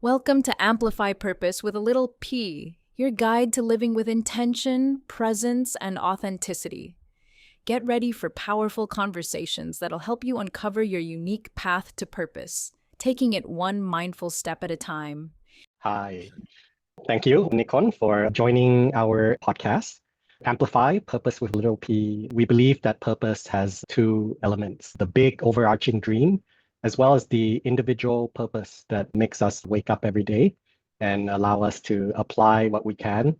Welcome to Amplify Purpose with a little P, your guide to living with intention, presence, and authenticity. Get ready for powerful conversations that'll help you uncover your unique path to purpose, taking it one mindful step at a time. Hi. Thank you, Nikon, for joining our podcast. Amplify Purpose with little p. We believe that purpose has two elements, the big overarching dream, as well as the individual purpose that makes us wake up every day and allow us to apply what we can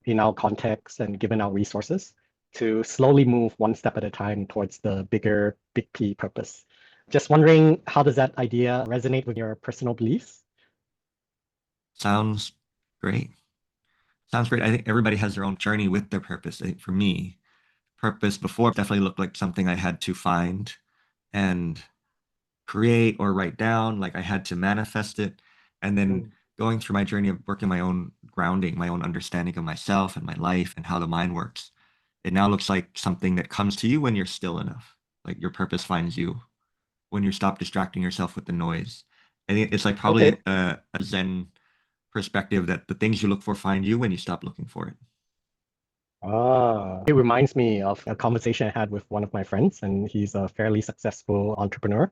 in our context and given our resources to slowly move one step at a time towards the bigger, big P purpose. Just wondering, how does that idea resonate with your personal beliefs? Sounds great. Sounds great. I think everybody has their own journey with their purpose. I think for me, purpose before definitely looked like something I had to find and create or write down, like I had to manifest it. And then going through my journey of working my own grounding, my own understanding of myself and my life and how the mind works, it now looks like something that comes to you when you're still enough. Like your purpose finds you when you stop distracting yourself with the noise. I think it's like Okay. probably a Zen perspective that the things you look for find you when you stop looking for it. It reminds me of a conversation I had with one of my friends, and he's a fairly successful entrepreneur.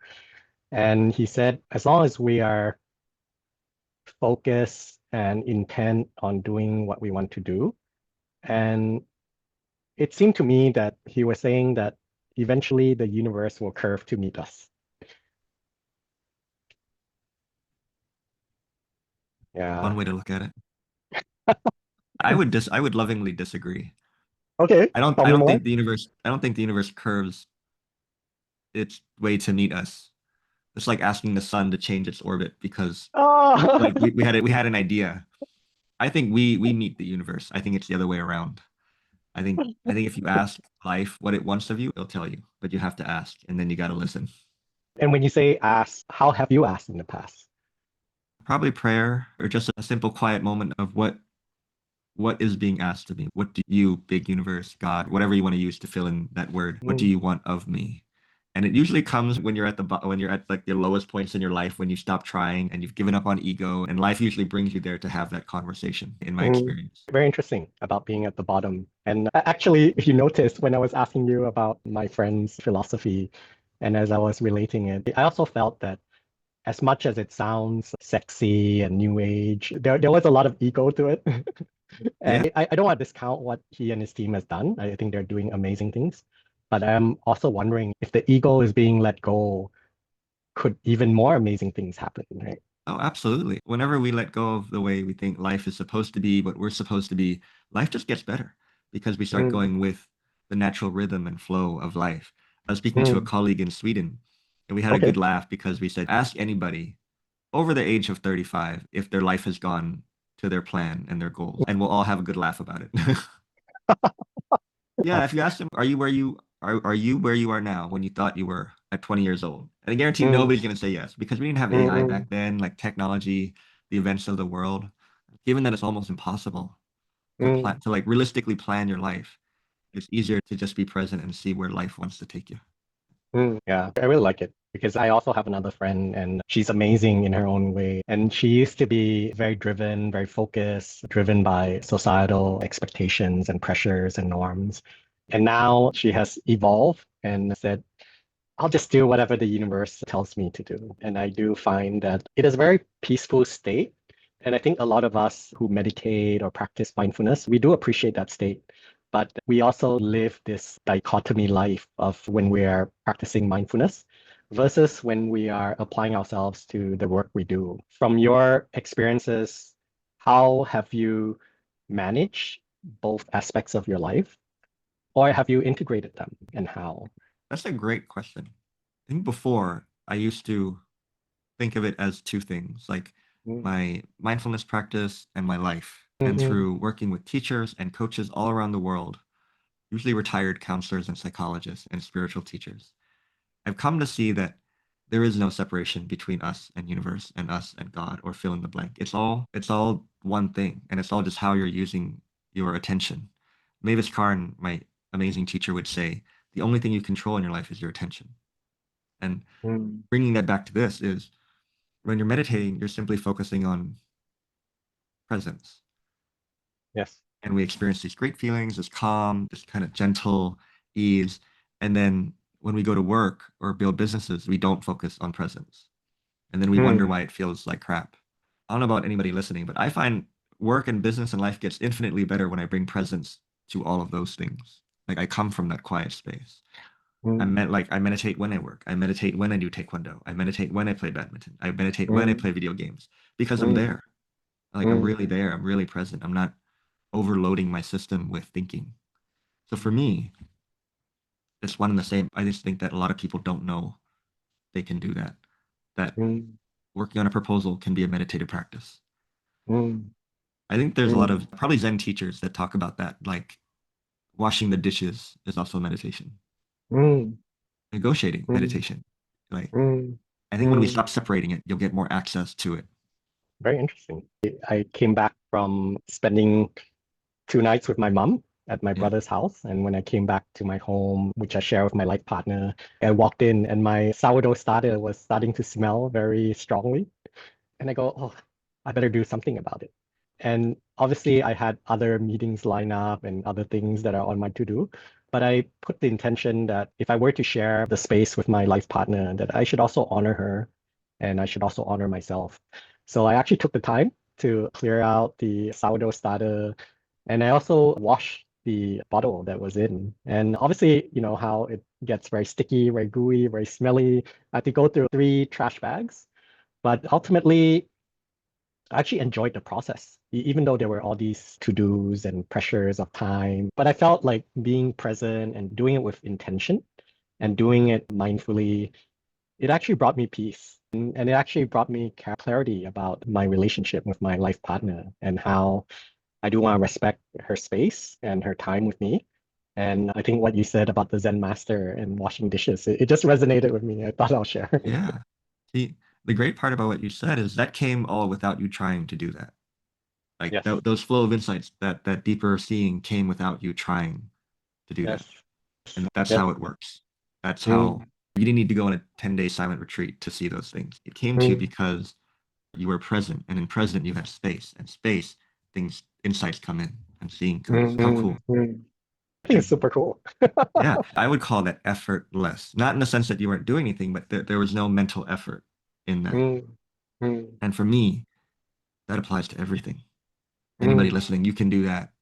And he said, as long as we are focused and intent on doing what we want to do, and it seemed to me that he was saying that eventually the universe will curve to meet us. One Yeah. way to look at it. I would lovingly disagree. Okay. Tell I me don't more. think the universe curves its way to meet us. It's like asking the sun to change its orbit because Oh, like we had an idea. I think we meet the universe. I think it's the other way around. I think if you ask life what it wants of you, it'll tell you, but you have to ask and then you got to listen. and when you say ask, how have you asked in the past? Probably prayer or just a simple quiet moment of what is being asked of me? What do you, big universe, God, whatever you want to use to fill in that word, what do Mm, you want of me? And it usually comes when you're at when you're at like the lowest points in your life, when you stop trying and you've given up on ego, and life usually brings you there to have that conversation, in my experience. Very interesting about being at the bottom. And actually, if you noticed, when I was asking you about my friend's philosophy, and as I was relating it, I also felt that as much as it sounds sexy and new age, there was a lot of ego to it. Yeah, And I don't want to discount what he and his team has done. I think they're doing amazing things. But I'm also wondering if the ego is being let go, could even more amazing things happen, right? oh, absolutely. Whenever we let go of the way we think life is supposed to be, what we're supposed to be, life just gets better because we start Mm, going with the natural rhythm and flow of life. I was speaking to a mm, colleague in Sweden, and we had a okay. good laugh because we said, ask anybody over the age of 35 if their life has gone to their plan and their goals, and we'll all have a good laugh about it. Yeah, if you ask them, are you where you are now when you thought you were at 20 years old? And I guarantee Mm, nobody's gonna say yes because we didn't have mm, AI mm, back then, like technology, the events of the world. Given that it's almost impossible to plan mm. to like realistically plan your life, it's easier to just be present and see where life wants to take you. Yeah, I really like it because I also have another friend and she's amazing in her own way. And she used to be very driven, very focused, driven by societal expectations and pressures and norms. And now she has evolved and said, I'll just do whatever the universe tells me to do. And I do find that it is a very peaceful state. And I think a lot of us who meditate or practice mindfulness, we do appreciate that state. But we also live this dichotomy life of when we are practicing mindfulness versus when we are applying ourselves to the work we do. From your experiences, how have you managed both aspects of your life? Or have you integrated them and how? That's a great question. I think before I used to think of it as two things, like Mm, my mindfulness practice and my life. And mm, through working with teachers and coaches all around the world, usually retired counselors and psychologists and spiritual teachers, I've come to see that there is no separation between us and universe and us and God or fill in the blank. It's all one thing, and it's all just how you're using your attention. Mavis Karn, my amazing teacher, would say, the only thing you control in your life is your attention. And mm, bringing that back to this is when you're meditating, you're simply focusing on presence. Yes. And we experience these great feelings, this calm, this kind of gentle ease. And then when we go to work or build businesses, we don't focus on presence. And then we wonder Mm, why it feels like crap. I don't know about anybody listening, but I find work and business and life gets infinitely better when I bring presence to all of those things. Like I come from that quiet space. mm, I meditate when I work. I meditate when I do taekwondo. I meditate when I play badminton. I meditate when I mm, play video games because I'm mm, there. Like I'm mm, really there. I'm really present. I'm not overloading my system with thinking. So for me, it's one and the same. I just think that a lot of people don't know they can do that. That mm, working on a proposal can be a meditative practice. mm, I think there's a lot mm, of probably Zen teachers that talk about that, like washing the dishes is also meditation, mm, negotiating mm, meditation. Like mm, I think when we mm. stop separating it, you'll get more access to it. Very interesting. I came back from spending 2 nights with my mom at my Yeah. brother's house. And when I came back to my home, which I share with my life partner, I walked in and my sourdough starter was starting to smell very strongly. And I go, oh, I better do something about it. And obviously, I had other meetings lined up and other things that are on my to-do. But I put the intention that if I were to share the space with my life partner, that I should also honor her and I should also honor myself. So I actually took the time to clear out the sourdough starter and I also washed the bottle that was in. And obviously, you know how it gets very sticky, very gooey, very smelly. I had to go through 3 trash bags. But ultimately, I actually enjoyed the process, even though there were all these to-dos and pressures of time. But I felt like being present and doing it with intention and doing it mindfully, it actually brought me peace. And it actually brought me clarity about my relationship with my life partner and how I do want to respect her space and her time with me. And I think what you said about the Zen master and washing dishes, it just resonated with me. I thought I'll share. Yeah. See, the great part about what you said is that came all without you trying to do that. Like Yes, those flow of insights, that deeper seeing came without you trying to do that. yes, And that's yes. how it works. That's how Mm, you didn't need to go on a 10-day silent retreat to see those things. It came to you mm, because you were present, and in present you had space, and space, things, insights come in, and seeing comes. mm, How mm, cool. mm. I think it's And super cool. yeah, I would call that effortless. Not in the sense that you weren't doing anything, but there was no mental effort in that. Mm, mm, And for me, that applies to everything. Anybody mm, listening, you can do that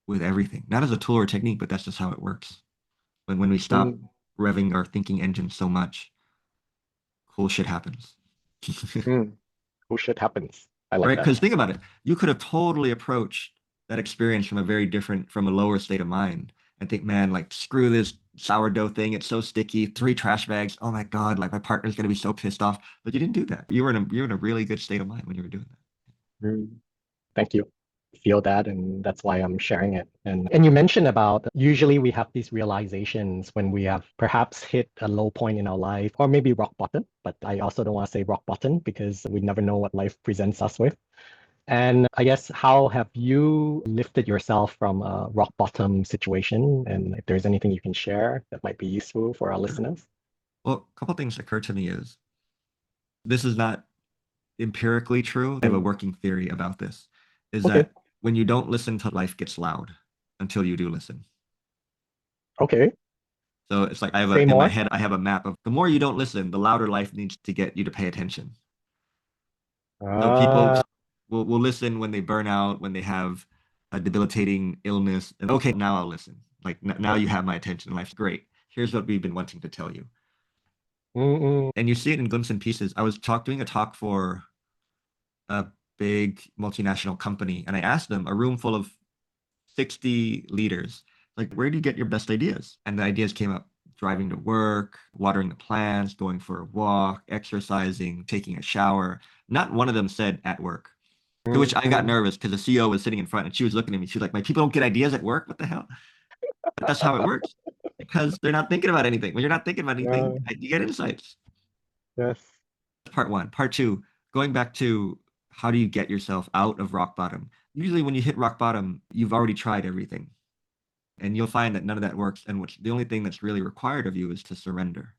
with everything. Not as a tool or technique, but that's just how it works. When we stop mm, revving our thinking engine so much, cool shit happens. mm. Cool shit happens. I like Right? that. Because think about it. You could have totally approached that experience from a very different, from a lower state of mind and think, man, like, screw this sourdough thing. It's so sticky. 3 trash bags. Oh my God, like my partner's gonna be so pissed off. But you didn't do that. You were in a really good state of mind when you were doing that. Mm. Thank you. Feel that, and that's why I'm sharing it. And you mentioned about usually we have these realizations when we have perhaps hit a low point in our life, or maybe rock bottom. But I also don't want to say rock bottom because we never know what life presents us with. And I guess how have you lifted yourself from a rock bottom situation? And if there's anything you can share that might be useful for our Sure. listeners. Well, a couple things occur to me is this is not empirically true. I have a Mm. working theory about this, is Okay. that when you don't listen to life gets loud until you do listen. Okay. So it's like Say in my more. head, I have a map of the more you don't listen, the louder life needs to get you to pay attention. So people Ah, will listen when they burn out, when they have a debilitating illness. And okay, now I'll listen. Like now you have my attention. Life's great. Here's what we've been wanting to tell you. mm, And you see it in glimpses and pieces. I was doing a talk for a big multinational company, and I asked them, a room full of 60 leaders, like, where do you get your best ideas? And the ideas came up: driving to work, watering the plants, going for a walk, exercising, taking a shower. Not one of them said at work. To which I got mm, nervous because the CEO was sitting in front and she was looking at me. She was like, my people don't get ideas at work? What the hell? But that's how it works because they're not thinking about anything. When you're not thinking about anything, mm. you get insights. Yes. Part one. Part two, going back to how do you get yourself out of rock bottom? Usually, when you hit rock bottom, you've already tried everything and you'll find that none of that works. And the only thing that's really required of you is to surrender.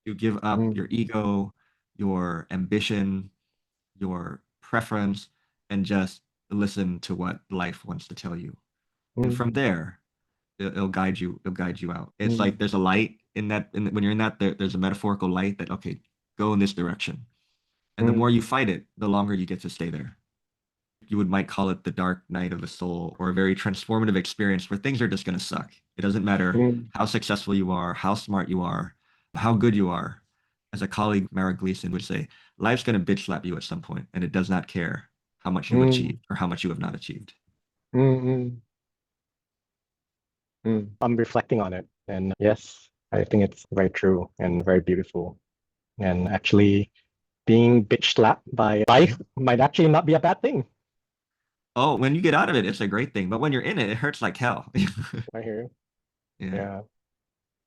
You give up Mm, your ego, your ambition, your preference, and just listen to what life wants to tell you. And from Mm, there, it'll guide you. It'll guide you out. It's like mm, there's a light in that. When you're in that, there's a metaphorical light that okay, go in this direction. And the more mm, you fight it, the longer you get to stay there. You would might call it the dark night of the soul, or a very transformative experience where things are just going to suck. It doesn't matter mm, how successful you are, how smart you are, how good you are. As a colleague, Mara Gleason would say, life's going to bitch slap you at some point, and it does not care how much you've mm, achieved or how much you have not achieved. mm, mm, mm. I'm reflecting on it, and yes, I think it's very true and very beautiful. And actually, being bitch slapped by life might actually not be a bad thing. Oh, when you get out of it, it's a great thing. But when you're in it, it hurts like hell. I hear you. Yeah. Yeah,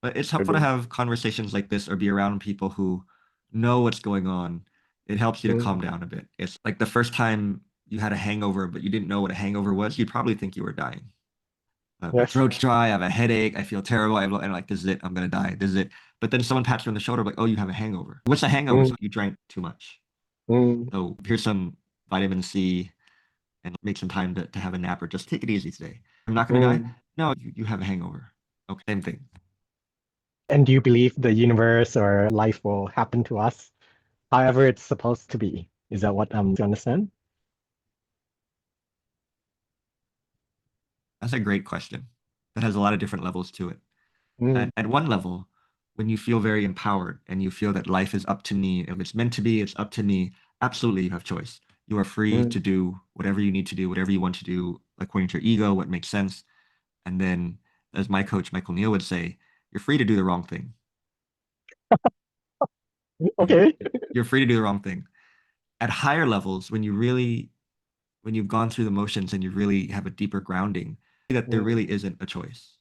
But it's helpful to really. have conversations like this or be around people who know what's going on. It helps you to calm Mm, down a bit. It's like the first time you had a hangover, but you didn't know what a hangover was, you'd probably think you were dying. My yes. throat's dry, I have a headache, I feel terrible, and like, this is it, I'm gonna die. This is it. But then someone pats you on the shoulder, like, oh, you have a hangover. What's a hangover? Mm, So you drank too much. mm, So here's some vitamin C and make some time to have a nap or just take it easy today. I'm not gonna die. mm. No, you have a hangover. Okay, same thing. And do you believe the universe or life will happen to us however it's supposed to be? Is that what you understand? That's a great question. That has a lot of different levels to it. Mm, At one level, when you feel very empowered and you feel that life is up to me, if it's meant to be, it's up to me, absolutely you have choice. You are free to mm. do whatever you need to do, whatever you want to do, according to your ego, what makes sense. And then, as my coach, Michael Neal, would say, you're free to do the wrong thing. Yeah. Okay. You're free to do the wrong thing. At higher levels, when you've gone through the motions and you really have a deeper grounding, that there Mm, really isn't a choice.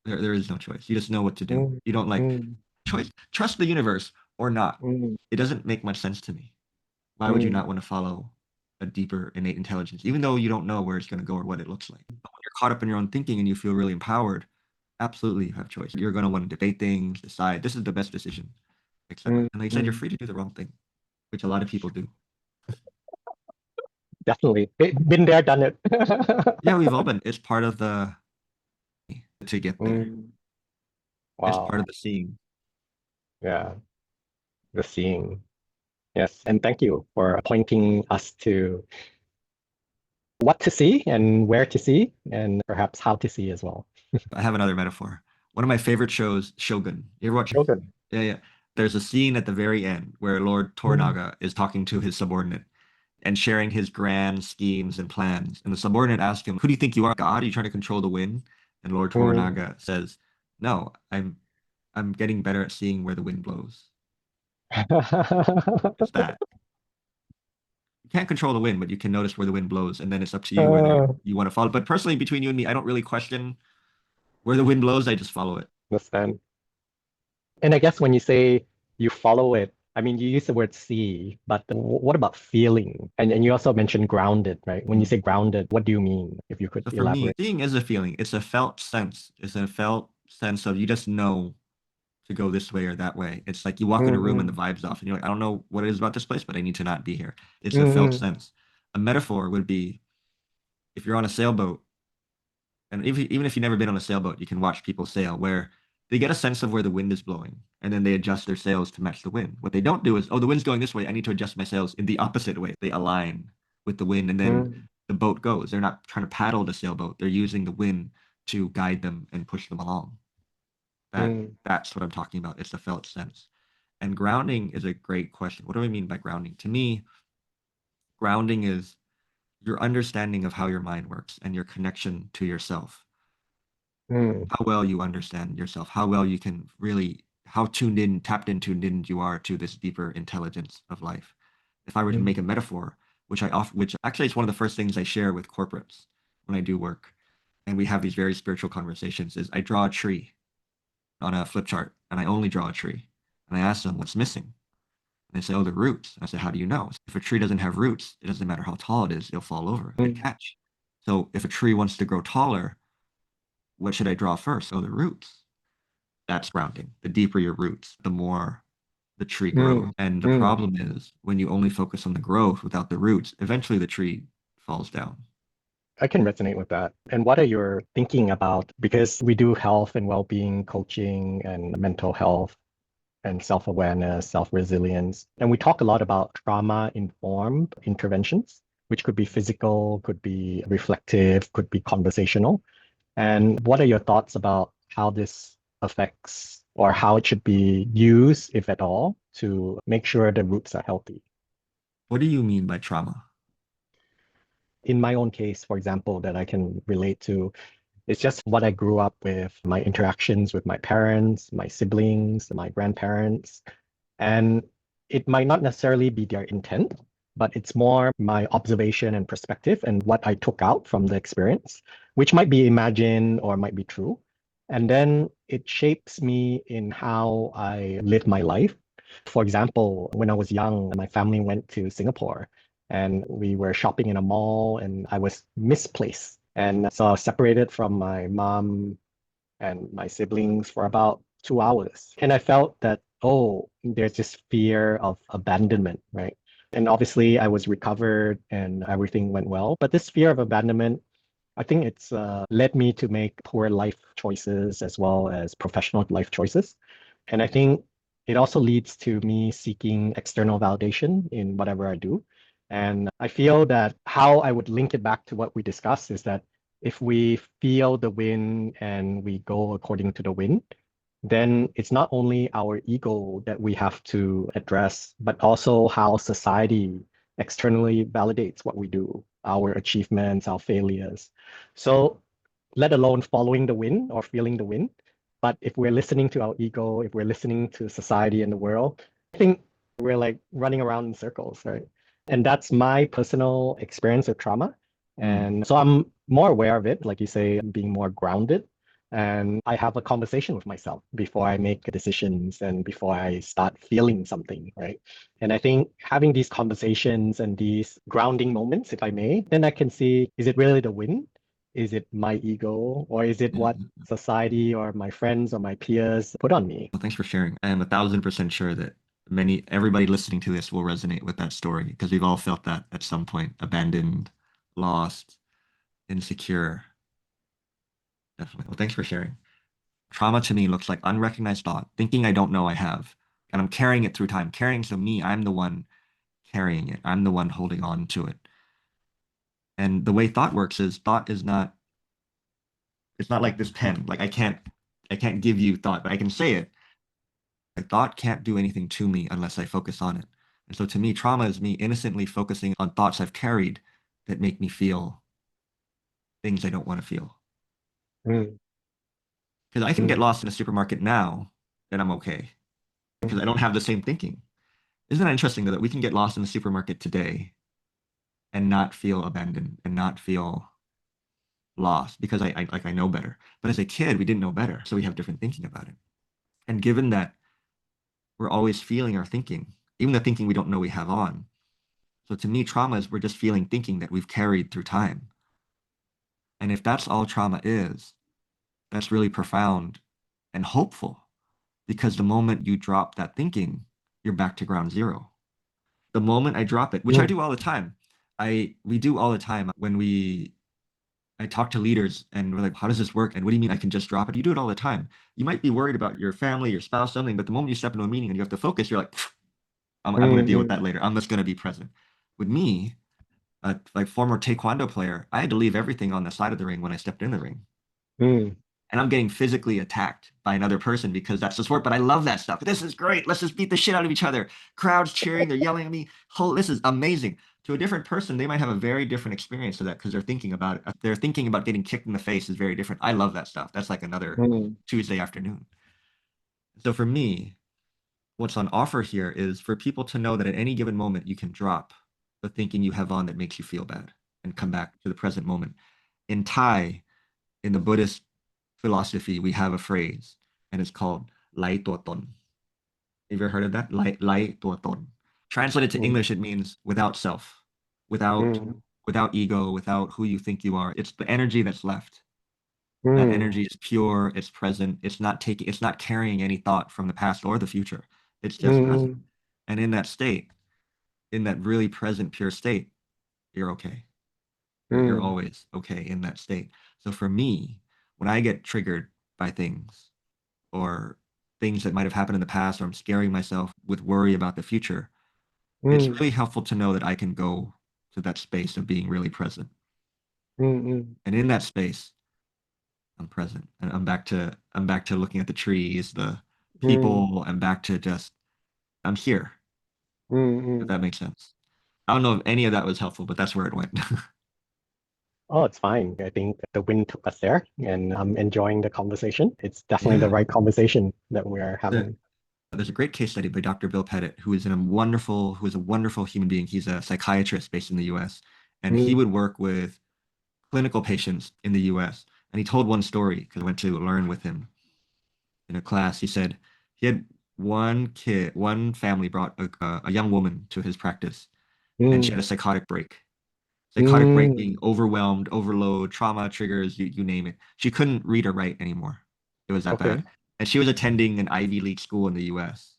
There is no choice. You just know what to do. mm, You don't like mm, choice, trust the universe or not. mm, It doesn't make much sense to me. Why would you mm. not want to follow a deeper innate intelligence, even though you don't know where it's going to go or what it looks like? But when you're caught up in your own thinking and you feel really empowered, absolutely you have choice. You're going to want to debate things, decide this is the best decision, etc. Mm, And like I said, you're mm. free to do the wrong thing, which a lot of people do. Definitely. Been there, done it. Yeah, we've all been. It's part of the to get there. Mm, It's part of wow. the seeing. Yeah, the seeing. Yes. And thank you for pointing us to what to see and where to see and perhaps how to see as well. I have another metaphor. One of my favorite shows, Shogun. You ever watch? Shogun. Yeah, yeah. There's a scene at the very end where Lord Mm, Toranaga is talking to his subordinate and sharing his grand schemes and plans. And the subordinate asks him, who do you think you are, God? Are you trying to control the wind? And Lord mm. Toranaga says, no, I'm getting better at seeing where the wind blows. It's that. You can't control the wind, but you can notice where the wind blows, and then it's up to you whether Uh, you want to follow. But personally, between you and me, I don't really question where the wind blows, I just follow it. understand. And I guess when you say you follow it, I mean, you use the word see, but what about feeling? And you also mentioned grounded, right? When you Mm. say grounded, what do you mean? If you could So for me, elaborate. seeing is a feeling. It's a felt sense. It's a felt sense of you just know to go this way or that way. It's like you walk in a room and the Mm, vibe's off, and you're like, I don't know what it is about this place, but I need to not be here. It's a felt mm, sense. A metaphor would be if you're on a sailboat, and even if you've never been on a sailboat, you can watch people sail where they get a sense of where the wind is blowing, and then they adjust their sails to match the wind. What they don't do is, oh, the wind's going this way. I need to adjust my sails in the opposite way. They align with the wind, and then mm, the boat goes. They're not trying to paddle the sailboat. They're using the wind to guide them and push them along. mm, That's what I'm talking about. It's a felt sense. And grounding is a great question. What do I mean by grounding? To me, grounding is your understanding of how your mind works and your connection to yourself. mm, How well you understand yourself, how well you can really, how tuned in, tapped in, tuned in you are to this deeper intelligence of life. If I were to make a mm, metaphor, which actually is one of the first things I share with corporates when I do work, and we have these very spiritual conversations, is I draw a tree on a flip chart and I only draw a tree. And I ask them what's missing. And they say, oh, the roots. And I say, how do you know? If a tree doesn't have roots, it doesn't matter how tall it is, it'll fall over and mm, catch. So if a tree wants to grow taller, what should I draw first? Oh, the roots. That's grounding. The deeper your roots, the more the tree grows. Mm, And the mm. problem is when you only focus on the growth without the roots, eventually the tree falls down. I can resonate with that. And what are your thinking about? Because we do health and well-being coaching and mental health and self-awareness, self-resilience. And we talk a lot about trauma-informed interventions, which could be physical, could be reflective, could be conversational. And what are your thoughts about how this affects or how it should be used, if at all, to make sure the roots are healthy? What do you mean by trauma? In my own case, for example, that I can relate to, it's just what I grew up with, my interactions with my parents, my siblings, my grandparents. And it might not necessarily be their intent, but it's more my observation and perspective and what I took out from the experience, which might be imagined or might be true. And then it shapes me in how I live my life. For example, when I was young, my family went to Singapore and we were shopping in a mall and I was misplaced. And so I was separated from my mom and my siblings for about 2 hours. And I felt that, oh, there's this fear of abandonment, right? And obviously, I was recovered and everything went well. But this fear of abandonment, I think it's led me to make poor life choices as well as professional life choices. And I think it also leads to me seeking external validation in whatever I do. And I feel that how I would link it back to what we discussed is that if we feel the wind and we go according to the wind, then it's not only our ego that we have to address, but also how society externally validates what we do, our achievements, our failures. So, let alone following the wind or feeling the wind. But if we're listening to our ego, if we're listening to society and the world, I think we're like running around in circles, right? And that's my personal experience with trauma. Mm. And so I'm more aware of it, like you say, being more grounded. And I have a conversation with myself before I make decisions and before I start feeling something, right? And I think having these conversations and these grounding moments, if I may, then I can see, is it really the wind? Is it my ego? Or is it what Yeah. society or my friends or my peers put on me? Well, thanks for sharing. I am 1,000% sure that everybody listening to this will resonate with that story because we've all felt that at some point, abandoned, lost, insecure. Definitely. Well, thanks for sharing. Trauma to me looks like unrecognized thought, thinking I don't know I have, and I'm carrying it through time. Carrying, so me, I'm the one carrying it. I'm the one holding on to it. And the way thought works is thought is not, it's not like this pen. Like I can't give you thought, but I can say it. A thought can't do anything to me unless I focus on it. And so to me, trauma is me innocently focusing on thoughts I've carried that make me feel things I don't want to feel. Mm, Because I can get mm, lost in a supermarket now and I'm okay because I don't have the same thinking. Isn't that interesting though, that we can get lost in the supermarket today and not feel abandoned and not feel lost because I know better. But as a kid, we didn't know better, so we have different thinking about it. And given that we're always feeling our thinking, even the thinking we don't know we have on. So to me, trauma is we're just feeling thinking that we've carried through time. And if that's all trauma is, that's really profound and hopeful because the moment you drop that thinking, you're back to ground zero. The moment I drop it, which I mm, do all the time, we do all the time when I talk to leaders and we're like, how does this work? And what do you mean I can just drop it? You do it all the time. You might be worried about your family, your spouse, something, but the moment you step into a meeting and you have to focus, you're like, I'm going to mm, deal with mm, that later. I'm just going to be present. With me, like former Taekwondo player, I had to leave everything on the side of the ring when I stepped in the ring. mm, And I'm getting physically attacked by another person because that's the sport. But I love that stuff. This is great. Let's just beat the shit out of each other. Crowds cheering, they're yelling at me. Oh, this is amazing. To a different person, they might have a very different experience to that because they're thinking about it. They're thinking about getting kicked in the face is very different. I love that stuff. That's like another mm, Tuesday afternoon. So for me, what's on offer here is for people to know that at any given moment you can drop the thinking you have on that makes you feel bad and come back to the present moment. In Thai, in the Buddhist philosophy, we have a phrase and it's called Lai Tuo Ton. Have you ever heard of that? Lai Tuo Ton. Translated to mm, English, it means without self, without mm, without ego, without who you think you are. It's the energy that's left. That mm, energy is pure, it's present, it's not carrying any thought from the past or the future. It's just present. Mm, And in that state, in that really present, pure state, you're okay. You're mm, always okay in that state. So for me, when I get triggered by things or things that might have happened in the past, or I'm scaring myself with worry about the future, it's mm, really helpful to know that I can go to that space of being really present. mm, And in that space, I'm present. And I'm back to looking at the trees, the mm, people, I'm back to just I'm here, mm, if mm. that makes sense. I don't know if any of that was helpful, but that's where it went. Oh, it's fine. I think the wind took us there, and I'm enjoying the conversation. It's definitely the Yeah. right conversation that we are There, having. there's a great case study by Dr. Bill Pettit, who is a wonderful human being. He's a psychiatrist based in the US, and he Mm, would work with clinical patients in the US. And he told one story because I went to learn with him in a class. He said he had one family brought a young woman to his practice, and she mm, had a psychotic break. Psychotic break mm. being overwhelmed, overload, trauma triggers, you name it. She couldn't read or write anymore. It was that bad. Okay. And she was attending an Ivy League school in the US.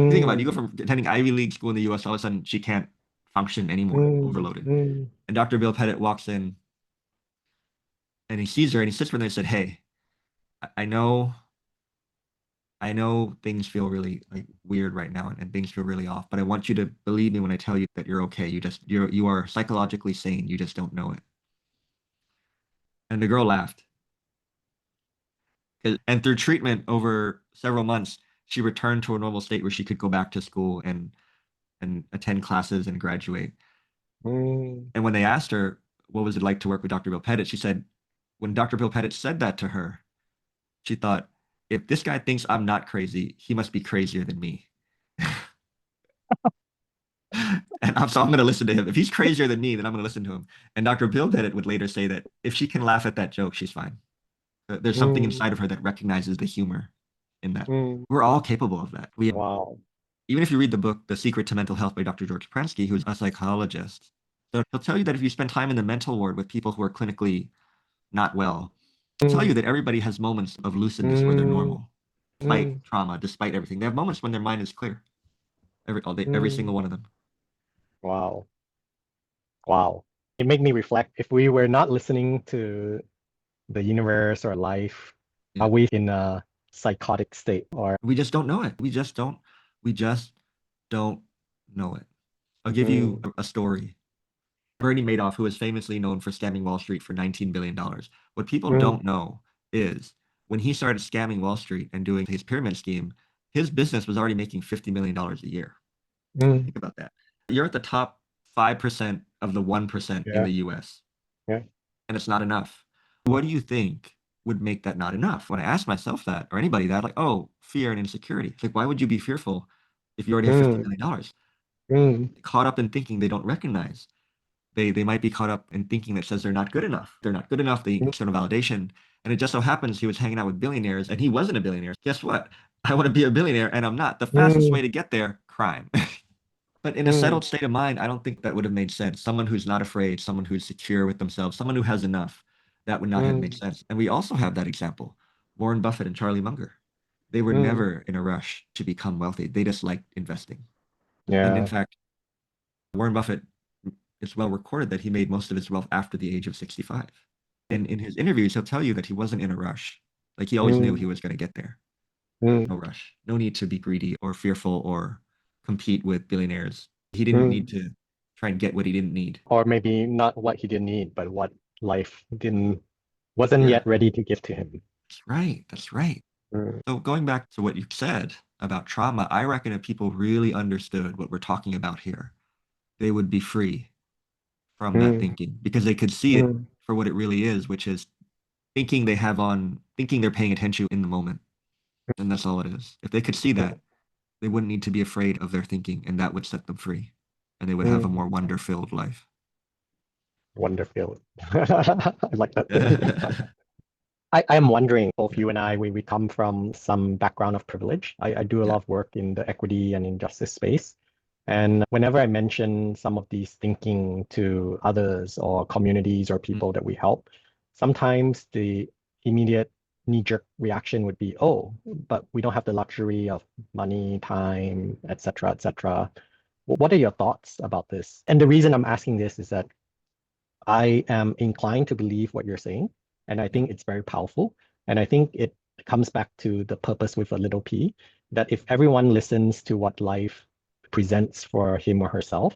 You think about it, you go Mm, from attending Ivy League school in the US, all of a sudden she can't function anymore, mm, overloaded. mm, And Dr. Bill Pettit walks in and he sees her and he sits with her and said, "Hey, I know things feel really like weird right now and things feel really off, but I want you to believe me when I tell you that you're okay. You are psychologically sane. You just don't know it." And the girl laughed. And through treatment over several months, she returned to a normal state where she could go back to school and attend classes and graduate. mm. And when they asked her, what was it like to work with Dr. Bill Pettit? She said, when Dr. Bill Pettit said that to her, she thought, if this guy thinks I'm not crazy, he must be crazier than me. So I'm going to listen to him. If he's crazier than me, then I'm going to listen to him. And Dr. Bill Pettit would later say that if she can laugh at that joke, she's fine. There's something Mm, inside of her that recognizes the humor in that. mm. We're all capable of that. Wow. Even if you read the book, The Secret to Mental Health by Dr. George Pransky, who's a psychologist, so he'll tell you that if you spend time in the mental ward with people who are clinically not well, he'll tell you Mm, that everybody has moments of lucidness where they're mm, normal, despite mm, trauma, despite everything. They have moments when their mind is clear, every mm. single one of them. Wow. Wow. It made me reflect. If we were not listening to the universe or life, Yeah. are we in a psychotic state or We just don't know it. We just don't know it. I'll give you mm, a story. Bernie Madoff, who is famously known for scamming Wall Street for $19 billion. What people mm, don't know is when he started scamming Wall Street and doing his pyramid scheme, his business was already making $50 million a year. mm, Think about that. You're at the top 5% of the 1% in yeah, the US, yeah. and it's not enough. What do you think would make that not enough? When I ask myself that, or anybody that, like, oh, fear and insecurity. It's like, why would you be fearful if you already have $50 Mm, million? mm, Caught up in thinking they don't recognize. They might be caught up in thinking that says they're not good enough. They're not good enough. They need mm, external validation. And it just so happens he was hanging out with billionaires and he wasn't a billionaire. Guess what? I want to be a billionaire and I'm not. The fastest way mm, to get there, crime. But in a mm, settled state of mind, I don't think that would have made sense. Someone who's not afraid, someone who's secure with themselves, someone who has enough, that would not have made mm, sense. And we also have that example, Warren Buffett and Charlie Munger. They were mm. never in a rush to become wealthy. They just liked investing. And in Yeah. fact, Warren Buffett, it's well recorded that he made most of his wealth after the age of 65. And in his interviews, he'll tell you that he wasn't in a rush. Like he always knew he Mm, was going to get there. mm, No rush. No need to be greedy or fearful or compete with billionaires. He didn't need mm. to try and get what he didn't need. Or maybe not what he didn't need, but what life didn't wasn't Yeah, yet ready to give to him. that's right. That's right. Mm, So going back to what you said about trauma, I reckon if people really understood what we're talking about here, they would be free from that mm, thinking because they could see it mm, for what it really is, which is thinking they're paying attention in the moment. And that's all it is. If they could see that, they wouldn't need to be afraid of their thinking, and that would set them free. And they would have a mm. more wonder-filled life. Wonderful. I like that. I am wondering, both you and I, we come from some background of privilege. I do a Yeah. lot of work in the equity and injustice space. And whenever I mention some of these thinking to others or communities or Mm, people that we help, sometimes the immediate knee-jerk reaction would be, oh, but we don't have the luxury of money, time, etc., etc. What are your thoughts about this? And the reason I'm asking this is that I am inclined to believe what you're saying, and I Yeah. think it's very powerful. And I think it comes back to the purpose with a little p, that if everyone listens to what life presents for him or herself,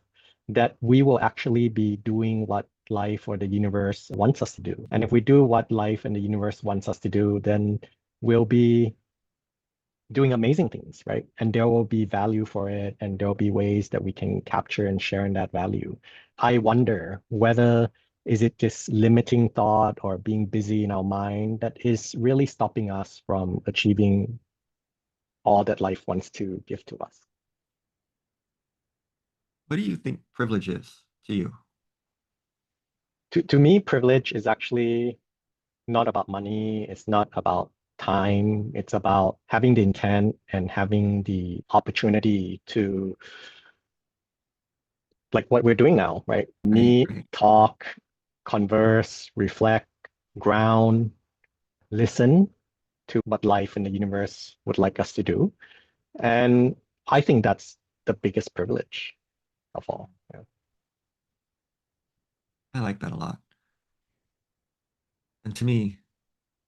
that we will actually be doing what life or the universe wants us to do. And if we do what life and the universe wants us to do, then we'll be doing amazing things, right? And there will be value for it, and there will be ways that we can capture and share in that value. I wonder whether is it this limiting thought or being busy in our mind that is really stopping us from achieving all that life wants to give to us. What do you think privilege is to you? To me, privilege is actually not about money. It's not about time. It's about having the intent and having the opportunity to, like what we're doing now, right? Right, Meet, right. talk, converse, reflect, ground, listen to what life and the universe would like us to do. And I think that's the biggest privilege of all. Yeah. I like that a lot. And to me,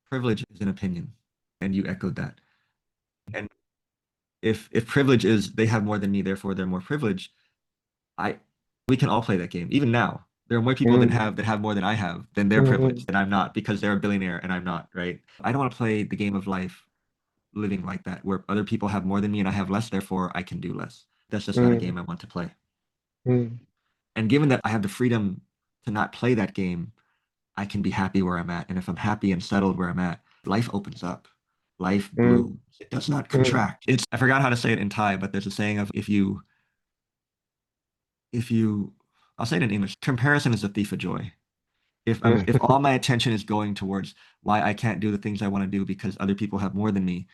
privilege is an opinion, and you echoed that. And if privilege is they have more than me, therefore they're more privileged, I we can all play that game. Even now, there are more people Mm, that have more than I have than they're mm, privileged, and I'm not because they're a billionaire and I'm not, right? I don't want to play the game of life living like that, where other people have more than me and I have less, therefore I can do less. That's just not a mm, game I want to play. mm, And given that I have the freedom to not play that game, I can be happy where I'm at. And if I'm happy and settled where I'm at, life opens up. Life mm, blooms. It does not mm, contract. It's I forgot how to say it in Thai, but there's a saying of if you I'll say it in English, comparison is a thief of joy. If mm. all my attention is going towards why I can't do the things I want to do because other people have more than me,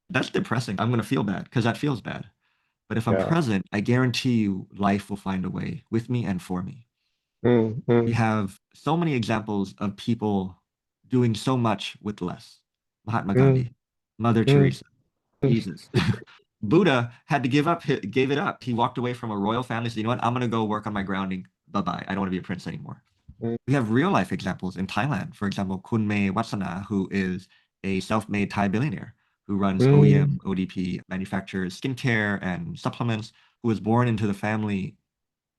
that's depressing. I'm gonna feel bad because that feels bad. But if I'm Yeah. present, I guarantee you life will find a way with me and for me. Mm, We mm, have so many examples of people doing so much with less. Mahatma mm, Gandhi, Mother mm, Teresa, Jesus. Buddha had to gave it up. He walked away from a royal family. Said, you know what? I'm going to go work on my grounding. Bye bye. I don't want to be a prince anymore. mm, We have real life examples in Thailand. For example, Kunme Watsana, who is a self-made Thai billionaire who runs OEM, mm, ODP, manufactures skincare and supplements, who was born into the family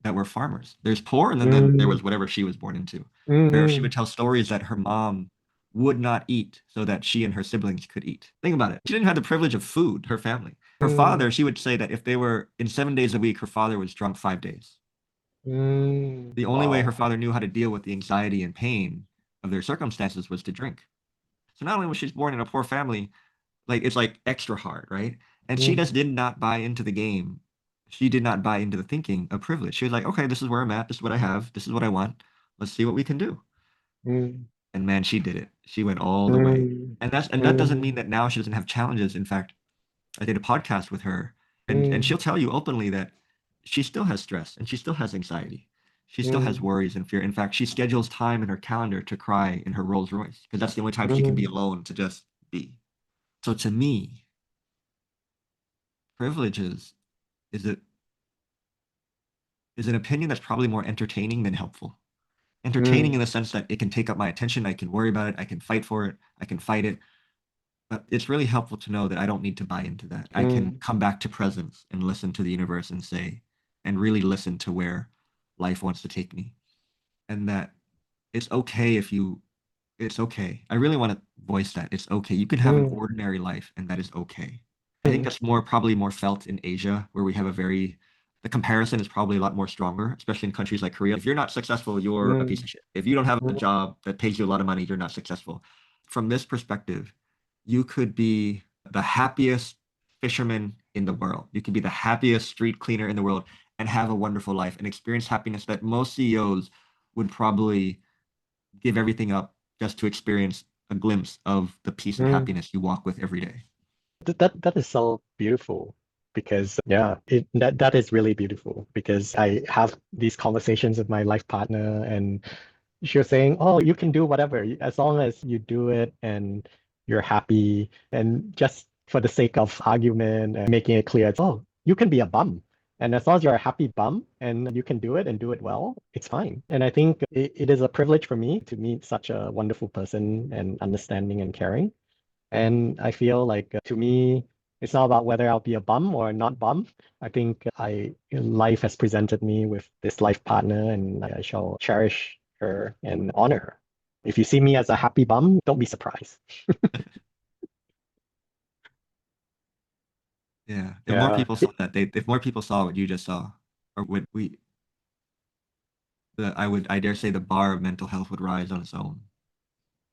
that were farmers. There's poor, and then there mm, was whatever she was born into, where she would mm, tell stories that her mom would not eat so that she and her siblings could eat. Think about it. She didn't have the privilege of food, her family. Her father, mm, she would say that if they were in 7 days a week, her father was drunk 5 days. The only way her Wow. father knew how to deal with the anxiety and pain of their circumstances was to drink. So not only was she born in a poor family, like it's like extra hard, right? And she Mm, just did not buy into the game. She did not buy into the thinking of privilege. She was like, okay, this is where I'm at. This is what I have. This is what I want. Let's see what we can do. mm, And man, she did it. She went all the way. mm, And that doesn't mean mm, that now she doesn't have challenges. In fact, I did a podcast with her, and mm, she'll tell you openly that she still has stress and she still has anxiety. She still has mm, worries and fear. In fact, she schedules time in her calendar to cry in her Rolls Royce because that's the only time she can be mm, alone to just be. So to me, privileges is a is an opinion that's probably more entertaining than helpful. Entertaining in mm, the sense that it can take up my attention, I can worry about it, I can fight for it, I can fight it. But it's really helpful to know that I don't need to buy into that. I can mm, come back to presence and listen to the universe and say, and really listen to where life wants to take me. And that it's okay if you, it's okay. I really want to voice that. It's okay. You can have an mm, ordinary life, and that is okay. I think mm, that's probably more felt in Asia, where we have the comparison is probably a lot more stronger, especially in countries like Korea. If you're not successful, you're a piece mm, of shit. If you don't have a mm, job that pays you a lot of money, you're not successful. From this perspective, you could be the happiest fisherman in the world. You could be the happiest street cleaner in the world and have a wonderful life and experience happiness that most CEOs would probably give everything up just to experience a glimpse of the peace and mm. happiness you walk with every day. That is so beautiful because yeah, that is really beautiful because I have these conversations with my life partner and she was saying, "Oh, you can do whatever as long as you do it and you're happy, and just for the sake of argument and making it clear, it's, oh, you can be a bum. And as long as you're a happy bum and you can do it and do it well, it's fine. And I think it is a privilege for me to meet such a wonderful person and understanding and caring. And I feel like to me, it's not about whether I'll be a bum or not bum. I think life has presented me with this life partner, and I shall cherish her and honor her. If you see me as a happy bum, don't be surprised. Yeah. If more Yeah. people saw that, if more people saw what you just saw, or what we, I dare say the bar of mental health would rise on its own.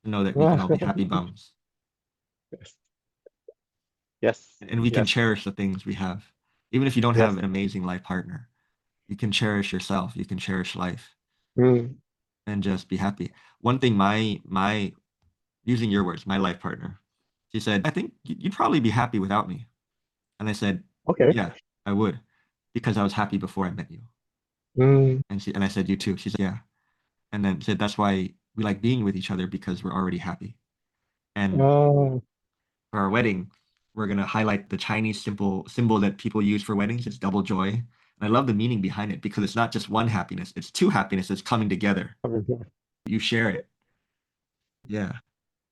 To know that we can all be happy bums Yes. Yes. and we can Yes. cherish the things we have. Even if you don't Yes. have an amazing life partner, you can cherish yourself, you can cherish life Mm. and just be happy. One thing my using your words, my life partner, she said, I think you'd probably be happy without me. And I said, Okay. yeah, I would, because I was happy before I met you. Mm. And I said, you too. She said, yeah. And then said, that's why we like being with each other because we're already happy. And Oh. for our wedding, we're gonna highlight the Chinese symbol that people use for weddings. It's double joy. And I love the meaning behind it because it's not just one happiness, it's two happinesses coming together. You share it. Yeah.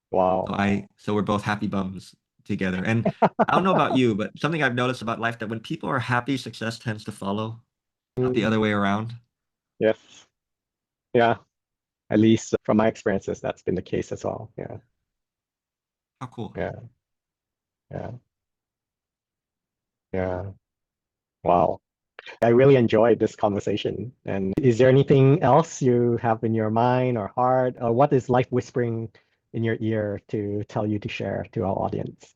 Wow. So we're both happy bums together. And I don't know about you, but something I've noticed about life that when people are happy, success tends to follow, not the Mm. other way around. Yes. Yeah. At least from my experiences, that's been the case as well. Yeah. How cool. Yeah. Yeah. Yeah. Wow. I really enjoyed this conversation. And is there anything else you have in your mind or heart, or what is life whispering in your ear to tell you to share to our audience?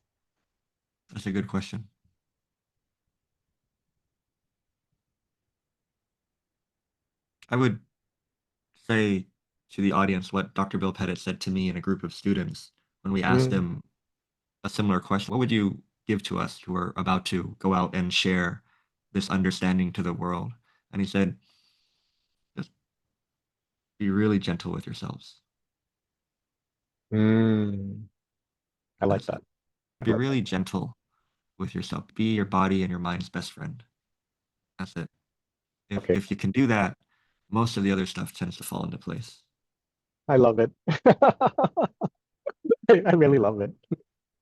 That's a good question. I would say to the audience what Dr. Bill Pettit said to me in a group of students when we asked Mm. him a similar question. What would you give to us who are about to go out and share this understanding to the world? And he said, just be really gentle with yourselves. Mm. I like That's that. it. I Be like that. really gentle with yourself. Be your body and your mind's best friend. That's it. Okay. If you can do that, most of the other stuff tends to fall into place. I love it. I really love it.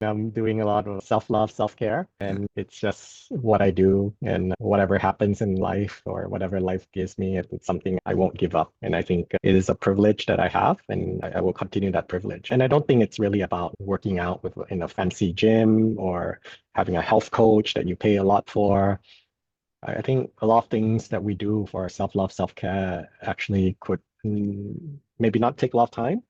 I'm doing a lot of self-love, self-care, Yeah. and it's just what I do. And whatever happens in life or whatever life gives me, it's something I won't give up. And I think it is a privilege that I have, and I will continue that privilege. And I don't think it's really about working out in a fancy gym or having a health coach that you pay a lot for. I think a lot of things that we do for self-love, self-care actually could maybe not take a lot of time.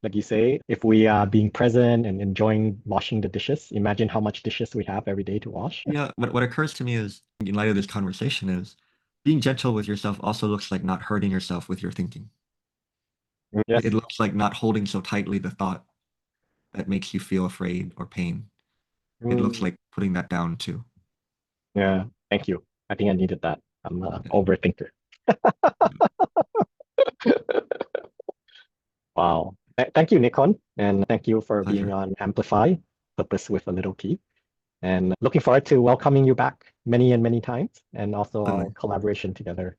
Like you say, if we are being present and enjoying washing the dishes, imagine how much dishes we have every day to wash. Yeah. What occurs to me is, in light of this conversation, is being gentle with yourself also looks like not hurting yourself with your thinking. Yes. It looks like not holding so tightly the thought that makes you feel afraid or pain. It looks Mm, like putting that down too. yeah. Thank you. I think I needed that. I'm an Yeah. overthinker. Wow. Thank you, Nikon. And thank you for being Pleasure. on Amplify, Purpose with a Little P. And looking forward to welcoming you back many and many times, and also our Absolutely. collaboration together.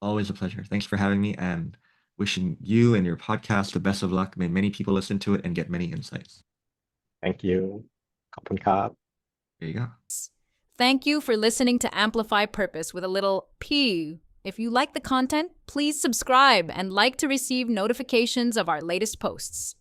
Always a pleasure. Thanks for having me and wishing you and your podcast the best of luck. May many people listen to it and get many insights. Thank you. Kapun. There you go. Thank you for listening to Amplify Purpose with a little P. If you like the content, please subscribe and like to receive notifications of our latest posts.